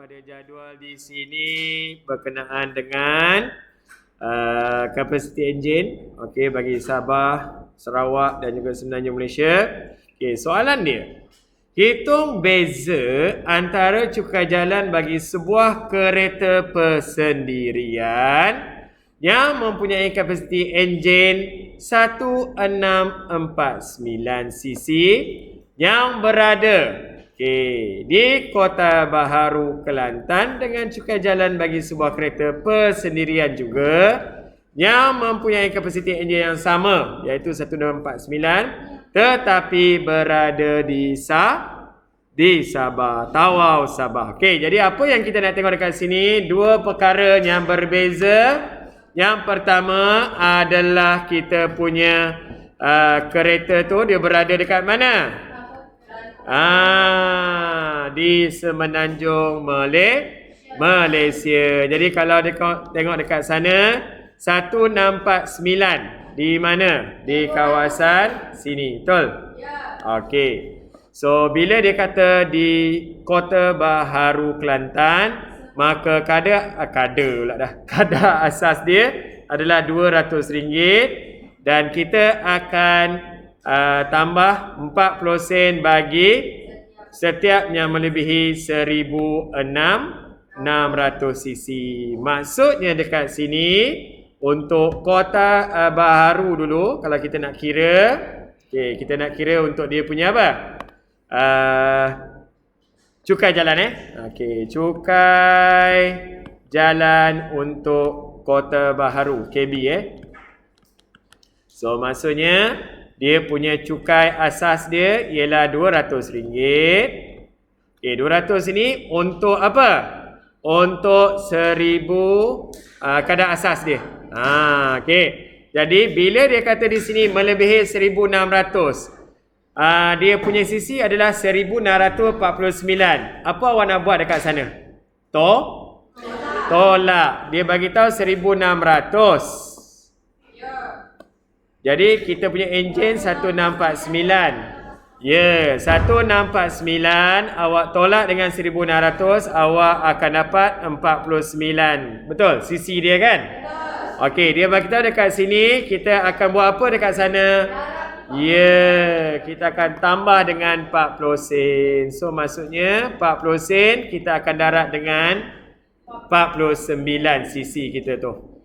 pada jadual di sini berkenaan dengan capacity engine, okey, bagi Sabah, Sarawak dan juga semenanjung Malaysia. Okey, soalan dia, hitung beza antara cukai jalan bagi sebuah kereta persendirian yang mempunyai kapasiti enjin 1649cc yang berada di Kota Baharu, Kelantan dengan cukai jalan bagi sebuah kereta persendirian juga yang mempunyai kapasiti enjin yang sama, iaitu 1649, tetapi berada di Sabah, Tawau, Sabah. Okey, jadi apa yang kita nak tengok dekat sini? Dua perkara yang berbeza. Yang pertama adalah kita punya kereta tu dia berada dekat mana? Di semenanjung Malaysia. Jadi kalau tengok dekat sana 1649 di mana? Di kawasan sini, betul? Okey. So bila dia kata di Kota Baharu, Kelantan, maka kadar asas dia adalah RM200 dan kita akan tambah 40 sen bagi setiap yang melebihi 1600cc. Maksudnya dekat sini untuk Kota Baharu dulu, kalau kita nak kira, okey, kita nak kira untuk dia punya apa? Cukai jalan okey, cukai jalan untuk Kota Baharu, KB So maksudnya dia punya cukai asas dia ialah RM200. Okey, 200 ini untuk apa? Untuk 1000 kadar asas dia. Okey. Jadi bila dia kata di sini melebihi 1600, dia punya sisi adalah 1649. Apa awak nak buat dekat sana? Tolak. Dia bagi tahu 1600. Jadi kita punya enjin 1649. Ya, 1649 awak tolak dengan 1600, awak akan dapat 49. Betul? Sisi dia kan? Okey, dia bagi tahu dekat sini kita akan buat apa dekat sana? Ya, kita akan tambah dengan 40 sen. So maksudnya 40 sen kita akan darat dengan 49 cc kita tu.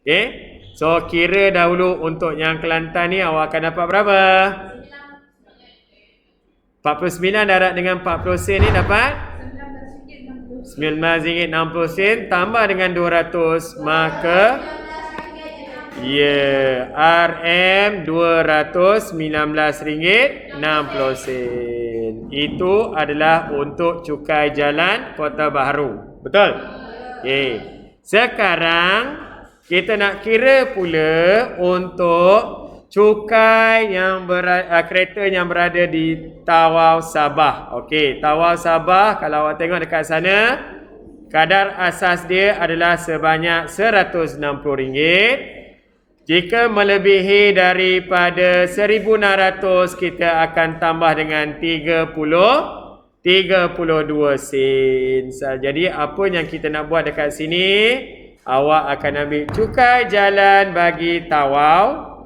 Okey. So kira dahulu untuk yang Kelantan ni awak akan dapat berapa? 49 darat dengan 40 sen ni dapat RM19.60 tambah dengan 200, maka RM RM219.60. Itu adalah untuk cukai jalan Kota Baharu. Betul? Okey. Sekarang kita nak kira pula untuk cukai yang kereta yang berada di Tawau, Sabah. Okey, Tawau, Sabah, kalau awak tengok dekat sana, kadar asas dia adalah sebanyak RM160. Jika melebihi daripada 1600, kita akan tambah dengan 32 sen. Jadi apa yang kita nak buat dekat sini? Awak akan ambil cukai jalan bagi Tawau.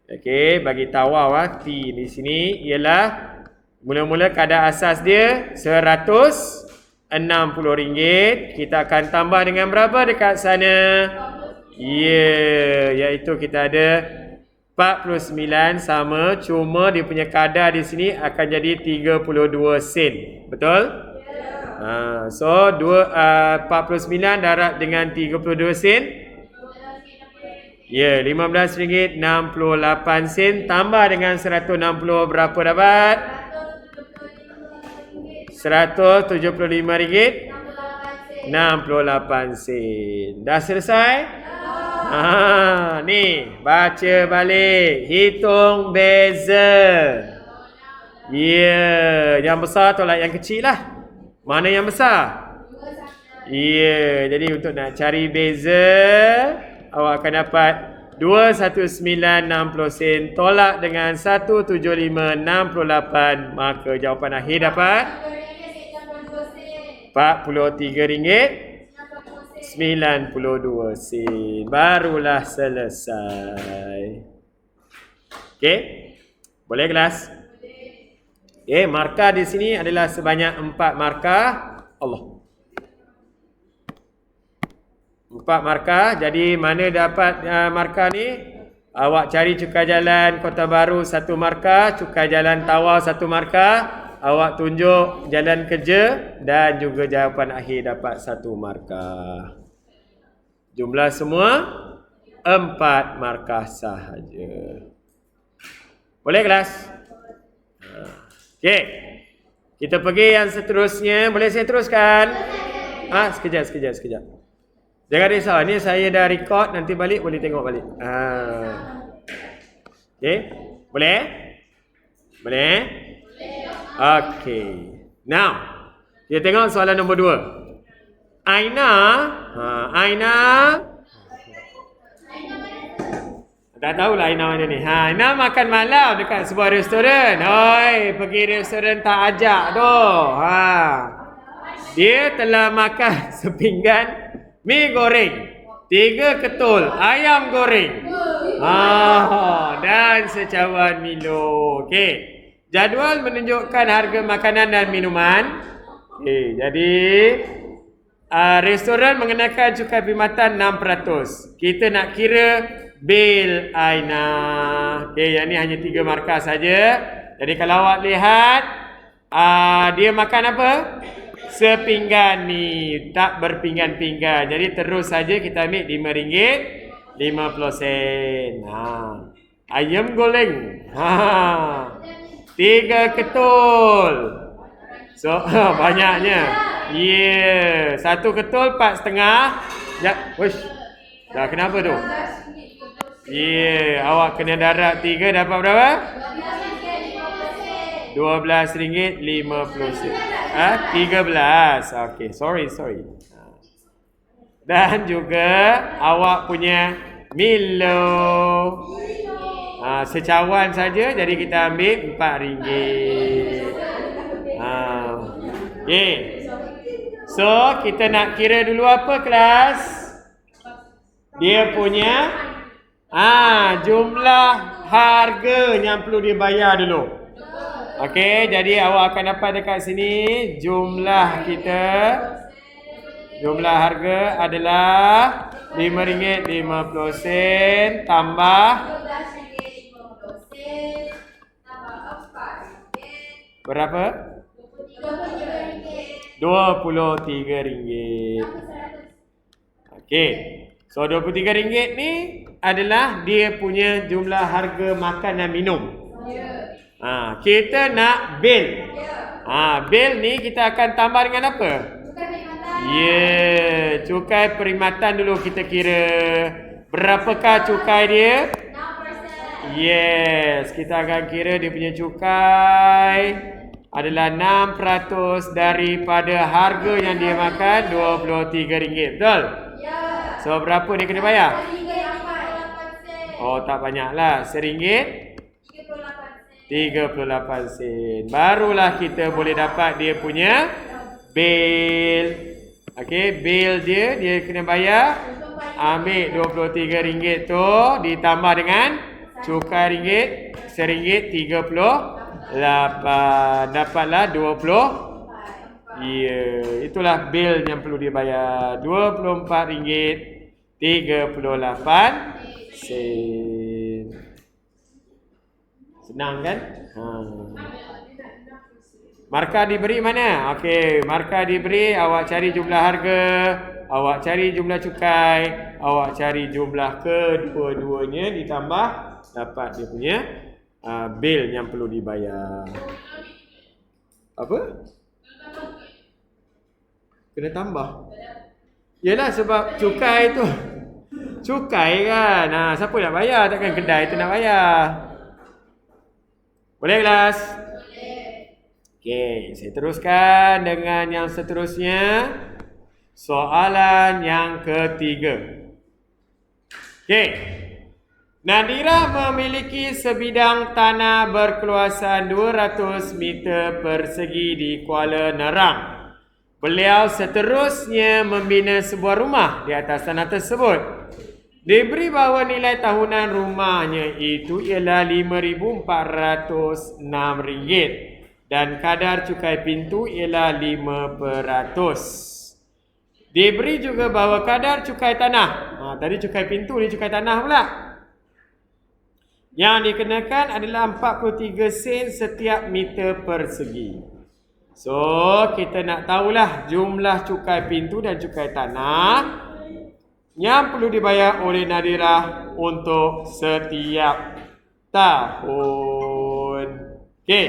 Okey, bagi Tawau T di sini ialah mula-mula kadar asas dia RM160. Kita akan tambah dengan berapa dekat sana? Iaitu kita ada 49 sama, cuma dia punya kadar di sini akan jadi 32 sen. Betul? So 49 darat dengan 32 sen. RM15.68 tambah dengan 160, berapa dapat? RM175.68. Dah selesai? Ni baca balik, hitung beza. Yang besar tolak yang kecil lah. Mana yang besar? Jadi untuk nak cari beza, awak akan dapat 219.60 sen tolak dengan 175.68, maka jawapan akhir dapat RM43.92. Barulah selesai. Okey. Boleh kelas? Okey, markah di sini adalah sebanyak 4 markah. Allah. 4 markah. Jadi mana dapat markah ni? Awak cari cukai jalan Kota Baru 1 markah, cukai jalan Tawau 1 markah, awak tunjuk jalan kerja dan juga jawapan akhir dapat 1 markah. Jumlah semua 4 markah sahaja. Boleh kelas? Okey. Kita pergi yang seterusnya. Boleh saya teruskan? Sekejap. Jangan risau, ni saya dah record, nanti balik boleh tengok balik. Okey, boleh? Boleh? Okey. Now, kita tengok soalan nombor 2. Aina, Aina. Tak tahulah Aina mana ni. Aina makan malam dekat sebuah restoran. Oi, pergi restoran tak ajak tu. Dia telah makan sepinggan mi goreng, 3 ketul ayam goreng, dan secawan Milo. Okey. Jadual menunjukkan harga makanan dan minuman. Okey, jadi restoran mengenakan cukai perkhidmatan 6%. Kita nak kira bil Aina. Okey, yang ni hanya 3 markah saja. Jadi kalau awak lihat, dia makan apa? Sepinggan mi, tak berpinggan-pinggan. Jadi terus saja kita ambil RM5.50. Ayam goreng. 3 ketul. So, banyaknya. Yeah. 1 ketul 4,5. Ya, wush. Dah kenapa tu? Yeah, awak kena darab 3 dapat berapa? RM12.50. 13. Okey, sorry. Dan juga awak punya Milo. Secawan saja, jadi kita ambil RM4. Okey. So, kita nak kira dulu apa kelas? Dia punya jumlah harga yang perlu dibayar dulu. Okey, jadi awak akan dapat dekat sini jumlah harga adalah RM5.50 tambah berapa? RM23. Okey. So RM23 ni adalah dia punya jumlah harga makan dan minum. Kita nak bil. Bil ni kita akan tambah dengan apa? Cukai perkhidmatan dulu kita kira. Berapakah cukai dia? 6%. Yes, kita akan kira dia punya cukai adalah 6% daripada harga yang dia makan RM23. Betul? Ya. So berapa dia kena bayar? RM1.38. Oh, tak banyaklah. RM1.38. Barulah kita boleh dapat dia punya bil. Okey, bil dia kena bayar. Ambil RM23 tu ditambah dengan cukai ringgit RM1.38. Dapatlah 20. Itulah bil yang perlu dibayar. RM24.38. Senang kan? Markah diberi mana? Okey, markah diberi, awak cari jumlah harga, awak cari jumlah cukai, awak cari jumlah kedua-duanya ditambah dapat dia punya bil yang perlu dibayar. Apa? Kena tambah. Yalah, sebab cukai tu. Cukai kan. Siapa nak bayar? Takkan kedai tu nak bayar. Boleh kelas? Boleh. Okey, saya teruskan dengan yang seterusnya. Soalan yang ketiga. Okey. Nadira memiliki sebidang tanah berkeluasan 200 meter persegi di Kuala Nerang. Beliau seterusnya membina sebuah rumah di atas tanah tersebut. Diberi bahawa nilai tahunan rumahnya itu ialah RM5,406 dan kadar cukai pintu ialah 5%. Diberi juga bahawa kadar cukai tanah. Tadi cukai pintu ni cukai tanah pula. Yang dikenakan adalah 43 sen setiap meter persegi. So, kita nak tahulah jumlah cukai pintu dan cukai tanah yang perlu dibayar oleh Nadira untuk setiap tahun. Okey.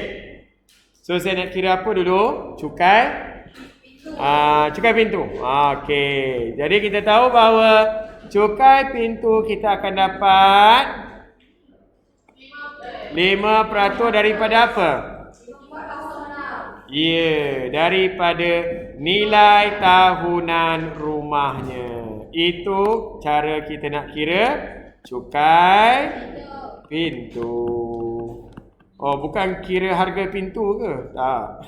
So, saya nak kira apa dulu? Cukai pintu. Okey. Jadi kita tahu bahawa cukai pintu kita akan dapat 5% daripada apa? Daripada nilai tahunan rumahnya. Itu cara kita nak kira cukai pintu. Oh, bukan kira harga pintu ke? Tak.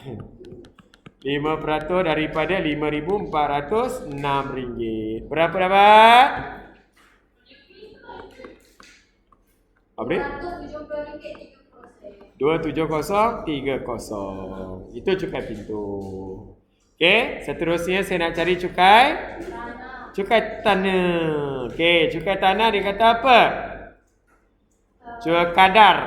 5% daripada RM5,406. Berapa dapat? Apa dia? RM270.30. Itu cukai pintu. Okey, seterusnya saya nak cari cukai tanah. Okey, cukai tanah dia kata apa? Kadar.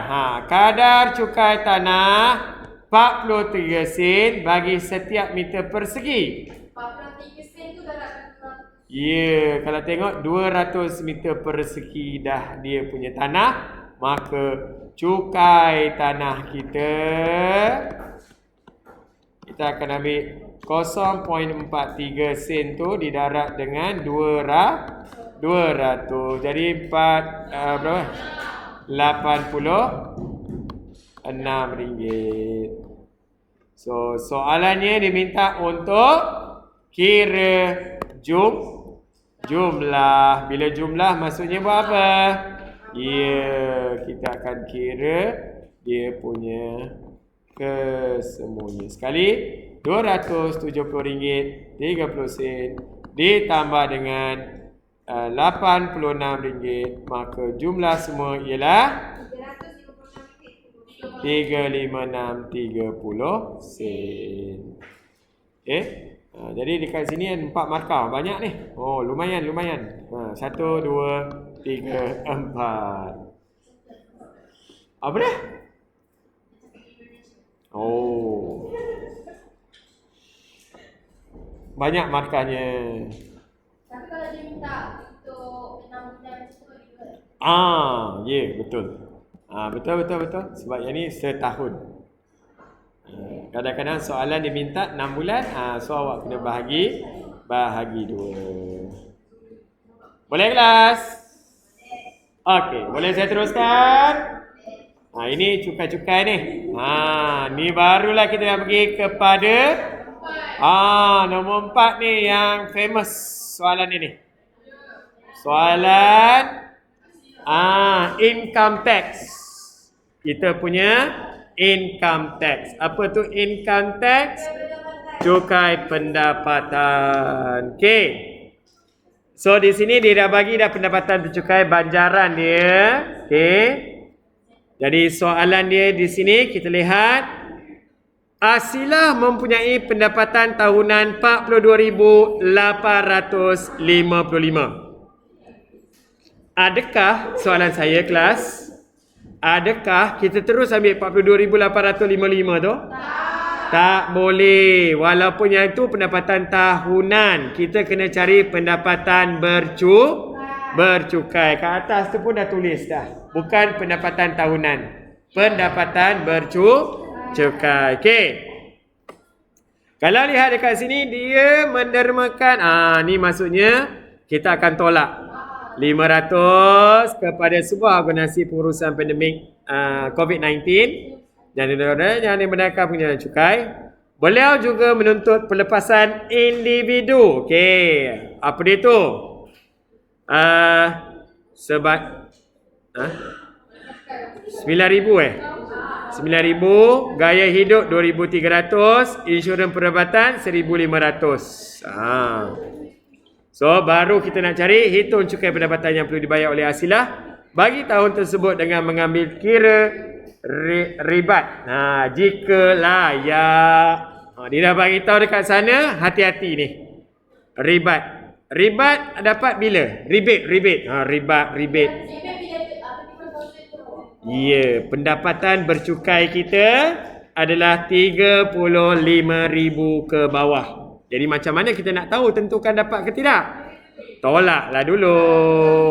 Kadar cukai tanah 43 sen bagi setiap meter persegi. 43 sen tu darat. Kalau tengok 200 meter persegi dah dia punya tanah, maka cukai tanah kita akan ambil 0.43 sen tu didarat dengan 200. Jadi berapa? RM86. So, soalannya diminta untuk kira jumlah. Bila jumlah maksudnya buat apa? Kita akan kira dia punya kesemuanya. Sekali RM270.30 ditambah dengan RM86, maka jumlah semua ialah RM356.30 sen. Jadi dekat sini 4 markah. Banyak ni. Oh, lumayan. 1, 2, 3, 4. Apa dah? Oh. Banyak markahnya. Tapi kalau dia minta untuk 6 bulan semua juga. Betul. Betul. Sebab yang ni setahun. Kadang-kadang soalan dia minta 6 bulan. So awak kena bahagi 2. Boleh kelas? Okey, boleh saya teruskan? Ini cukai-cukai ni. Ni barulah kita nak pergi kepada nombor 4 ni yang famous soalan ini. Soalan income tax. Kita punya income tax. Apa tu income tax? Cukai pendapatan. Okey. So di sini dia dah bagi dah pendapatan tercukai banjaran dia. Okey. Jadi soalan dia di sini kita lihat Asilah mempunyai pendapatan tahunan 42,855. Adakah soalan saya kelas? Adakah kita terus ambil 42,855 tu? Tak boleh. Walaupun yang itu pendapatan tahunan, kita kena cari pendapatan bercukai. Kat atas tu pun dah tulis dah. Bukan pendapatan tahunan. Pendapatan bercukai. Okey. Kalau lihat dekat sini dia mendermakan. Ni maksudnya kita akan tolak 500 kepada sebuah organisasi pengurusan pandemik COVID-19 dan yang dibenarkan pengenalan cukai. Beliau juga menuntut pelepasan individu. Okey, apa dia tu? 9,000 9,000, gaya hidup 2,300, insurans perubatan 1,500. So baru kita nak cari hitung cukai pendapatan yang perlu dibayar oleh Hasilah bagi tahun tersebut dengan mengambil kira ribat. Jika layak. Dia dah bagi tahu dekat sana, hati-hati ni. Ribat. Ribat dapat bila? Rebate. Ribat. Ya, pendapatan bercukai kita adalah 35,000 ke bawah. Jadi macam mana kita nak tahu tentukan dapat ke tidak? Tolaklah dulu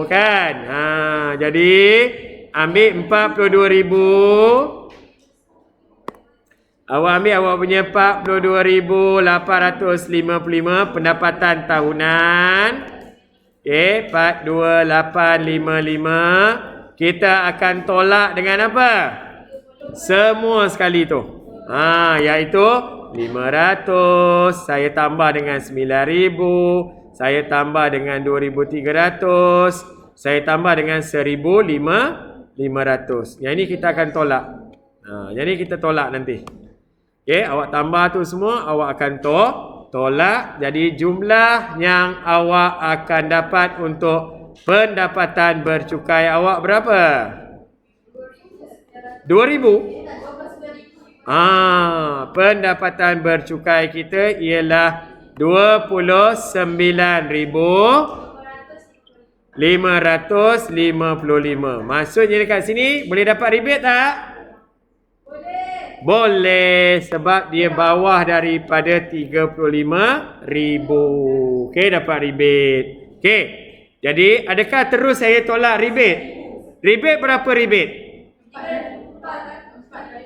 kan. Jadi ambil 42,000. Awak punya 42,855 pendapatan tahunan. Okey, 42,855. Kita akan tolak dengan apa? Semua sekali tu. Iaitu 500, saya tambah dengan 9,000, saya tambah dengan 2,300, saya tambah dengan 1,500. Yang ini kita akan tolak. Yang ini kita tolak nanti. Okey, awak tambah tu semua, awak akan tolak. Jadi jumlah yang awak akan dapat untuk pendapatan bercukai awak berapa? 2,000. Pendapatan bercukai kita ialah 29,555. Maksudnya dekat sini boleh dapat rebate tak? Boleh, sebab dia bawah daripada 35,000. Okey, dapat rebate. Okey. Jadi, adakah terus saya tolak rebate? Rebate berapa rebate?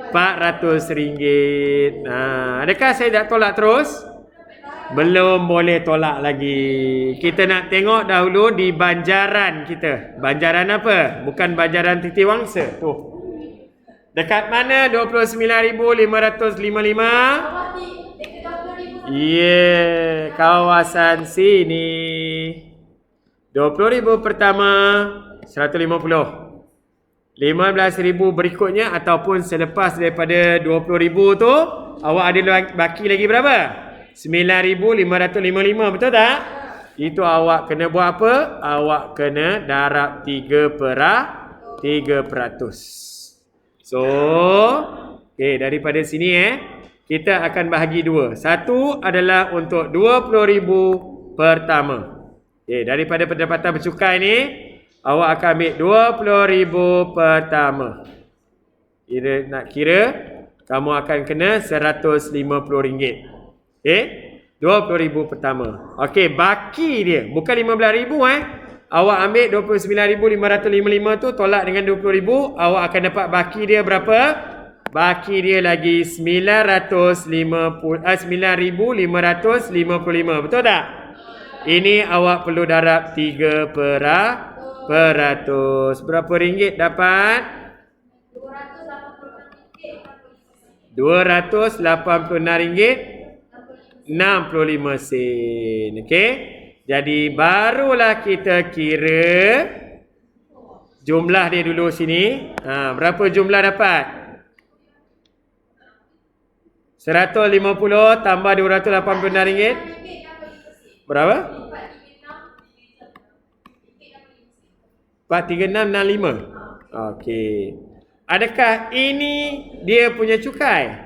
RM400. Adakah saya tak tolak terus? Belum boleh tolak lagi. Kita nak tengok dahulu di banjaran kita. Banjaran apa? Bukan banjaran Titiwangsa. Tu. Dekat mana 29,555? Ya, kawasan sini. 20,000 pertama, 150. 15,000 berikutnya ataupun selepas daripada 20,000 tu, awak ada baki lagi berapa? 9,555, betul tak? Itu awak kena buat apa? Awak kena darab 3%. So, daripada sini kita akan bahagi dua. Satu adalah untuk 20,000 pertama. Daripada pendapatan bercukai ni, awak akan ambil 20,000 pertama. Nak kira, kamu akan kena RM150. 20,000 pertama. Okey, baki dia. Bukan 15,000 Awak ambil 29,555 tu, tolak dengan 20,000. Awak akan dapat baki dia berapa? Baki dia lagi 9,555. Betul tak? Ini awak perlu darab 3%. Berapa ringgit dapat? RM286.65. Okey. Jadi barulah kita kira jumlah dia dulu sini. Berapa jumlah dapat? 150 tambah RM286. Berapa? 43665. Okey. Adakah ini dia punya cukai?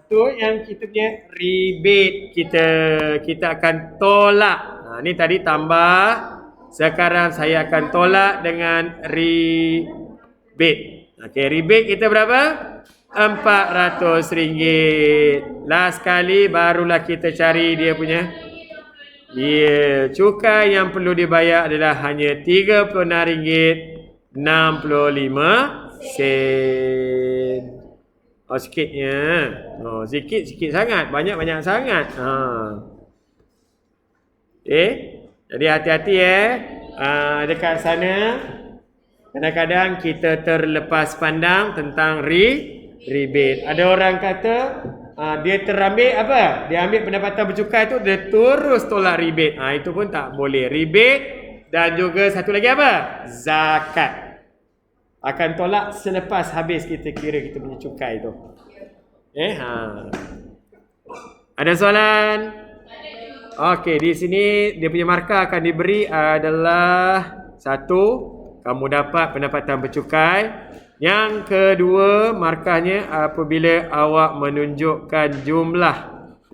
Tu yang kita punya rebate kita akan tolak. Ni tadi tambah. Sekarang saya akan tolak dengan rebate. Okey, rebate kita berapa? RM400. Last kali barulah kita cari dia punya. Cukai yang perlu dibayar adalah hanya RM30.65. Sikitnya. Sikit sangat. Banyak sangat. Jadi hati-hati dekat sana. Kadang-kadang kita terlepas pandang tentang rebate. Ada orang kata dia terambil apa? Dia ambil pendapatan bercukai tu, dia terus tolak rebate. Itu pun tak boleh. Rebate dan juga satu lagi apa? Zakat. Akan tolak selepas habis kita kira kita punya cukai tu. Ada soalan? Okey, di sini dia punya markah akan diberi adalah 1, kamu dapat pendapatan bercukai. Yang kedua, markahnya apabila awak menunjukkan jumlah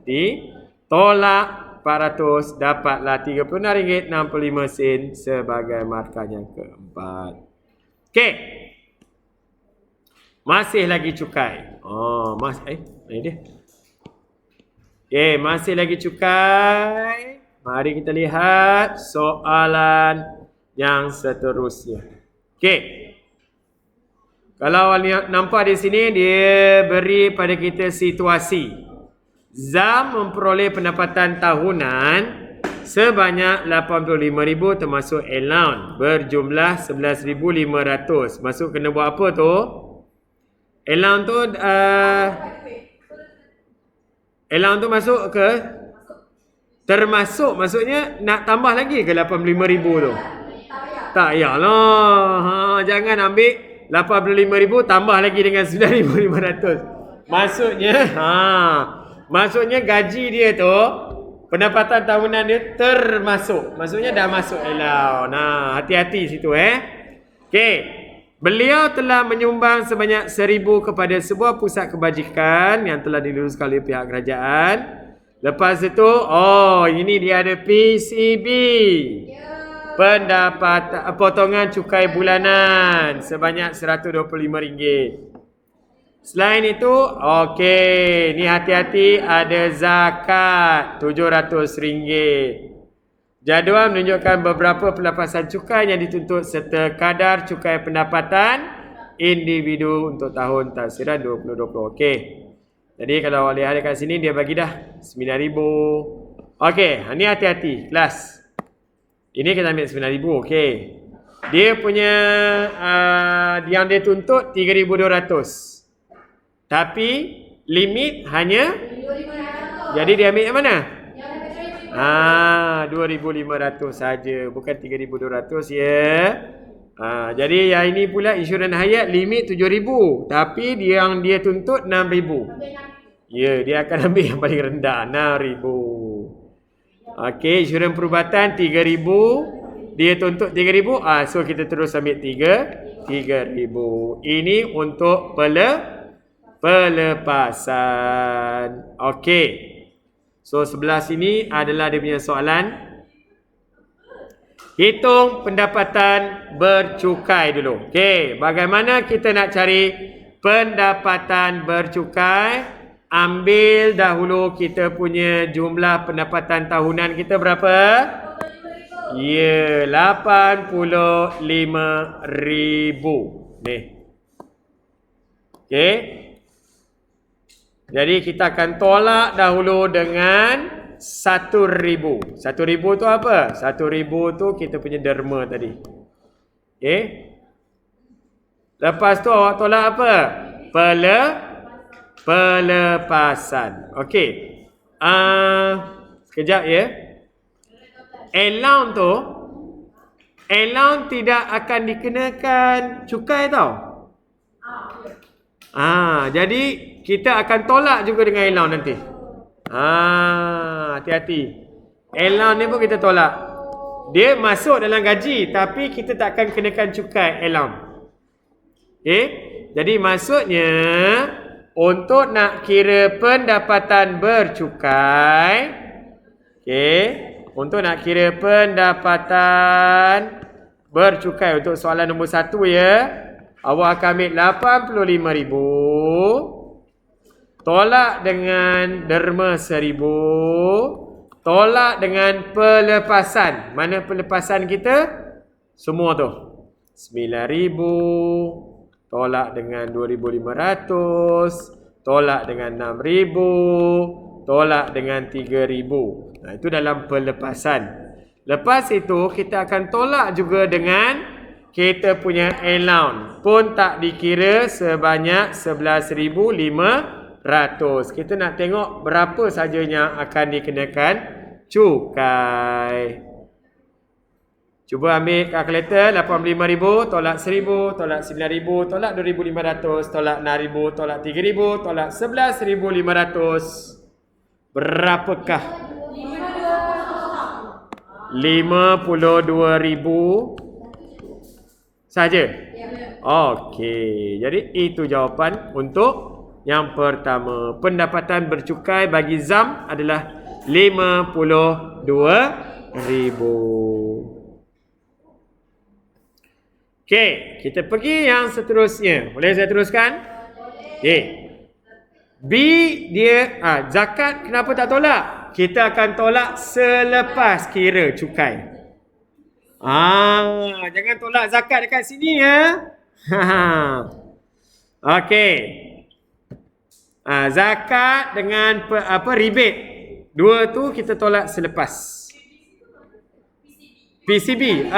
ditolak 400, dapatlah RM36.65 sebagai markah yang keempat. Okey. Masih lagi cukai. Ini dia. Okey, masih lagi cukai. Mari kita lihat soalan yang seterusnya. Okey. Kalau nampak di sini dia beri pada kita situasi. Zam memperoleh pendapatan tahunan sebanyak 85,000 termasuk allowance berjumlah 11,500. Masuk kena buat apa tu? Allowance tu masuk ke? Termasuk maksudnya nak tambah lagi ke 85,000 tu? Tak payahlah. Jangan ambil 85,000 tambah lagi dengan 9,500. Maksudnya gaji dia tu, pendapatan tahunan dia termasuk. Maksudnya dah masuk allowance. Hati-hati situ Okey. Beliau telah menyumbang sebanyak 1,000 kepada sebuah pusat kebajikan yang telah diluluskan oleh pihak kerajaan. Lepas itu, ini dia ada PCB. Pendapatan potongan cukai bulanan sebanyak RM125. Selain itu, okey, ni hati-hati ada zakat RM700. Jadual menunjukkan beberapa pelepasan cukai yang dituntut serta kadar cukai pendapatan individu untuk tahun taksiran 2020. Okey. Jadi kalau awak lihat dekat sini dia bagi dah 9,000. Okey, ni hati-hati kelas. Ini kita ambil 9,000, okey. Dia punya yang dia tuntut 3,200. Tapi limit hanya 2,500. jadi dia ambil yang mana? Yang 2,500 saja, bukan 3,200 ya. Jadi yang ini pula insurans hayat limit 7,000, tapi yang dia tuntut 6,000. Ya, dia akan ambil yang paling rendah 6,000. Okey, insurans perubatan 3,000. Dia tuntut 3,000. So kita terus ambil 3,000. Ini untuk pelepasan. Okey. So sebelah sini adalah dia punya soalan. Hitung pendapatan bercukai dulu. Okey, bagaimana kita nak cari pendapatan bercukai? Ambil dahulu kita punya jumlah pendapatan tahunan kita berapa? Ya, 85,000. Ni. Okey. Jadi kita akan tolak dahulu dengan 1,000. 1,000 tu apa? 1,000 tu kita punya derma tadi. Okey. Lepas tu awak tolak apa? Pelepasan. Okey. Sekejap ya. Allowance tidak akan dikenakan cukai tau. Jadi kita akan tolak juga dengan allowance nanti. Hati-hati. Allowance ni pun kita tolak. Dia masuk dalam gaji tapi kita tak akan kenakan cukai allowance. Okey. Jadi maksudnya untuk nak kira pendapatan bercukai, okey, untuk nak kira pendapatan bercukai untuk soalan nombor 1 ya, awak akan ambil 85,000 tolak dengan derma 1,000 tolak dengan pelepasan. Mana pelepasan kita? Semua tu. 9,000 tolak dengan 2,500, tolak dengan 6,000, tolak dengan 3,000. Itu dalam pelepasan. Lepas itu kita akan tolak juga dengan kita punya allowance. Pun tak dikira sebanyak 11,500. Kita nak tengok berapa sajanya akan dikenakan cukai. Cuba ambil kalkulator. 85,000 tolak 1,000 tolak 9,000 tolak 2,500 tolak 6,000 tolak 3,000 tolak 11,500. Berapakah? 52,000 saja. Okey, jadi itu jawapan untuk yang pertama. Pendapatan bercukai bagi Zam adalah 52,000. Okey, kita pergi yang seterusnya. Boleh saya teruskan? Okey. B dia zakat kenapa tak tolak? Kita akan tolak selepas kira cukai. Jangan tolak zakat dekat sini ya. Okey. Zakat dengan rebate. Dua tu kita tolak selepas. PCB,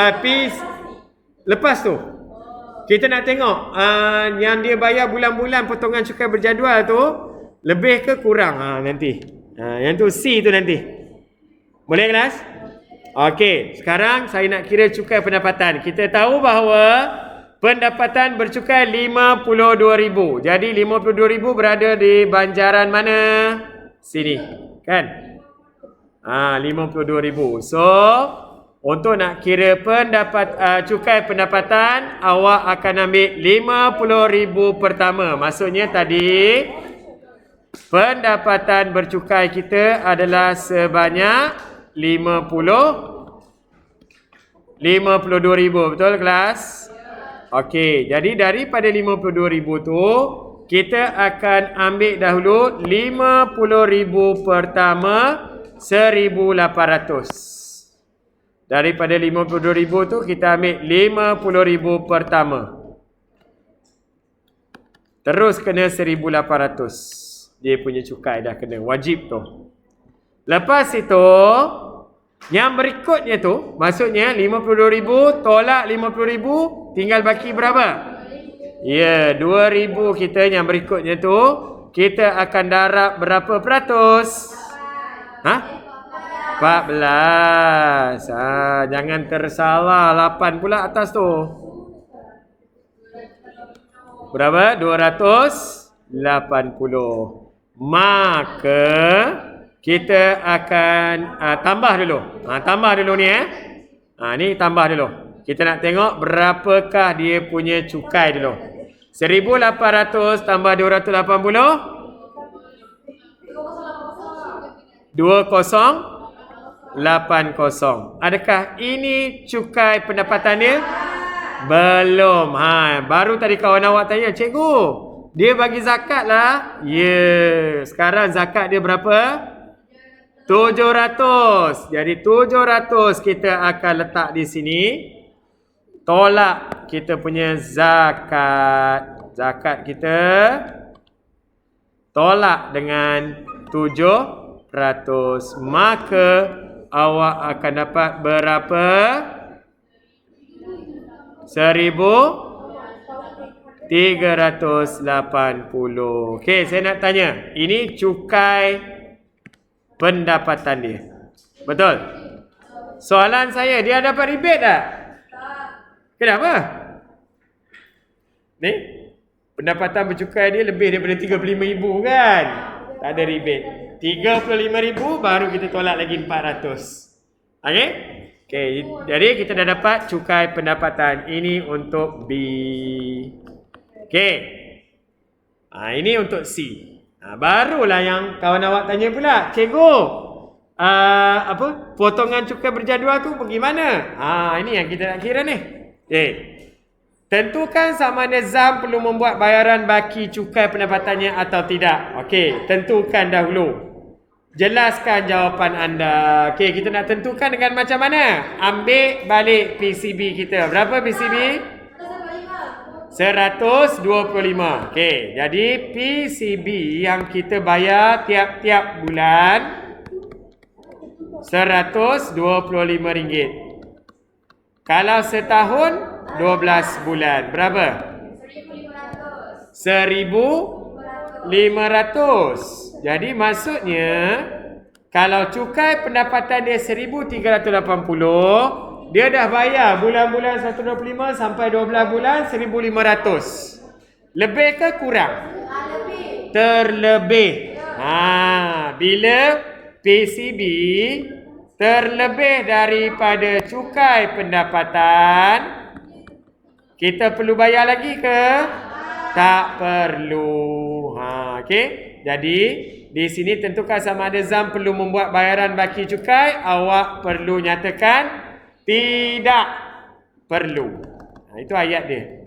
lepas tu kita nak tengok yang dia bayar bulan-bulan potongan cukai berjadual tu lebih ke kurang nanti. Yang tu C tu nanti. Boleh kelas? Okey, sekarang saya nak kira cukai pendapatan. Kita tahu bahawa pendapatan bercukai 52,000. Jadi 52,000 berada di banjaran mana? Sini, kan? 52,000. So, untuk nak kira cukai pendapatan, awak akan ambil 50,000 pertama. Maksudnya tadi pendapatan bercukai kita adalah sebanyak 52,000. Betul kelas? Okey, jadi daripada 52,000 tu kita akan ambil dahulu 50,000 pertama 1,800. Daripada 52,000 tu kita ambil 50,000 pertama. Terus kena 1,800. Dia punya cukai dah kena. Wajib tu. Lepas itu, yang berikutnya tu, maksudnya 52,000 tolak 50,000, tinggal baki berapa? Ya, 2,000 kita yang berikutnya tu, kita akan darab berapa peratus? 14. Jangan tersalah. 8 pula atas tu. Berapa? 280. Maka kita akan tambah dulu. Tambah dulu ni ni tambah dulu. Kita nak tengok berapakah dia punya cukai dulu. 1,800 tambah 280. 2080. Adakah ini cukai pendapatan dia? Belum. Baru tadi kawan awak tanya, cikgu, dia bagi zakat lah. Ya. Sekarang zakat dia berapa? 700. Jadi 700 kita akan letak di sini. Tolak kita punya zakat. Zakat kita tolak dengan 700. Maka awak akan dapat berapa? 1,380. Okey, saya nak tanya. Ini cukai pendapatan dia. Betul? Soalan saya, dia dapat rebate tak? Kenapa? Ni, pendapatan bercukai dia lebih daripada 35,000 kan? Tak ada rebate. 35,000 baru kita tolak lagi 400. Okey? Okey, jadi kita dah dapat cukai pendapatan. Ini untuk B. Okey. Ini untuk C. Barulah yang kawan awak tanya pula, cikgu, potongan cukai berjadual tu bagaimana? Ini yang kita nak kira ni. Okey. Tentukan sama ada Zam perlu membuat bayaran baki cukai pendapatannya atau tidak. Okey, tentukan dahulu. Jelaskan jawapan anda. Okey, kita nak tentukan dengan macam mana? Ambil balik PCB kita. Berapa PCB? 125. Okey, jadi PCB yang kita bayar tiap-tiap bulan RM125. Kalau setahun 12 bulan. Berapa? 1,500. Jadi maksudnya kalau cukai pendapatan dia 1,380, dia dah bayar bulan-bulan 125 sampai 12 bulan 1,500. Lebih ke kurang? Lebih. Terlebih. Bila PCB terlebih daripada cukai pendapatan, kita perlu bayar lagi ke? Tak perlu. Okey. Jadi di sini tentukan sama ada Zam perlu membuat bayaran baki cukai. Awak perlu nyatakan tidak perlu. Itu ayat dia.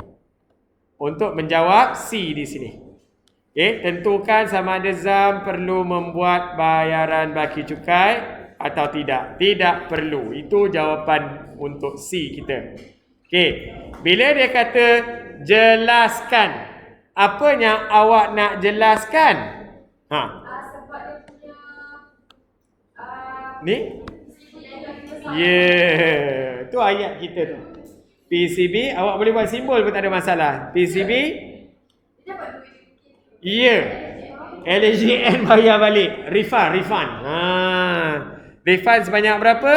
Untuk menjawab C di sini. Okey, tentukan sama ada Zam perlu membuat bayaran baki cukai atau tidak. Tidak perlu. Itu jawapan untuk C kita. Okey. Bila dia kata jelaskan, apa yang awak nak jelaskan? Sebab dia punya Ni? Tu ayat kita tu. PCB, awak boleh buat simbol pun tak ada masalah. PCB, LHGN bayar balik. Refund. Refund sebanyak berapa?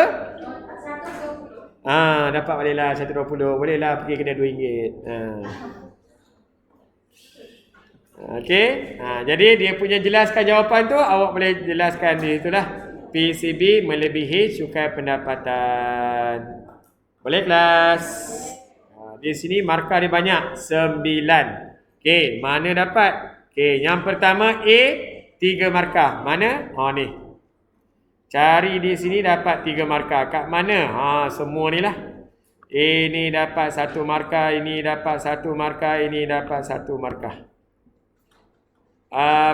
120. Dapat baliklah 120. Bolehlah pergi kena RM2. Okey. Jadi dia punya jelaskan jawapan tu, awak boleh jelaskan di itulah. PCB melebihi cukai pendapatan. Boleh kelas? Di sini markah dia banyak, 9. Okey, mana dapat? Okey, yang pertama A 3 markah. Mana? Ni. Cari di sini dapat 3 markah. Kat mana? Semua ni lah. A ni dapat 1 markah, ini dapat 1 markah, ini dapat 1 markah.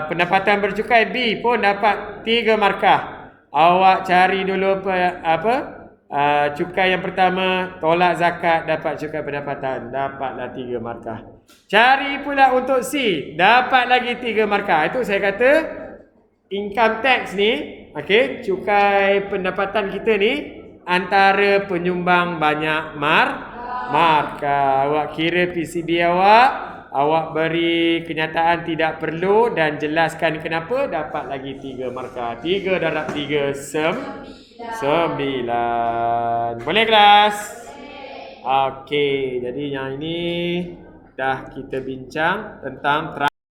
Pendapatan bercukai B pun dapat 3 markah. Awak cari dulu cukai yang pertama, tolak zakat, dapat cukai pendapatan, dapatlah 3 markah. Cari pula untuk C, dapat lagi 3 markah. Itu saya kata income tax ni, okey, cukai pendapatan kita ni antara penyumbang banyak markah. Awak kira PCB awak beri kenyataan tidak perlu dan jelaskan kenapa, dapat lagi 3 markah. 3 darab 3 9. Boleh kelas? Okey, jadi yang ini dah kita bincang tentang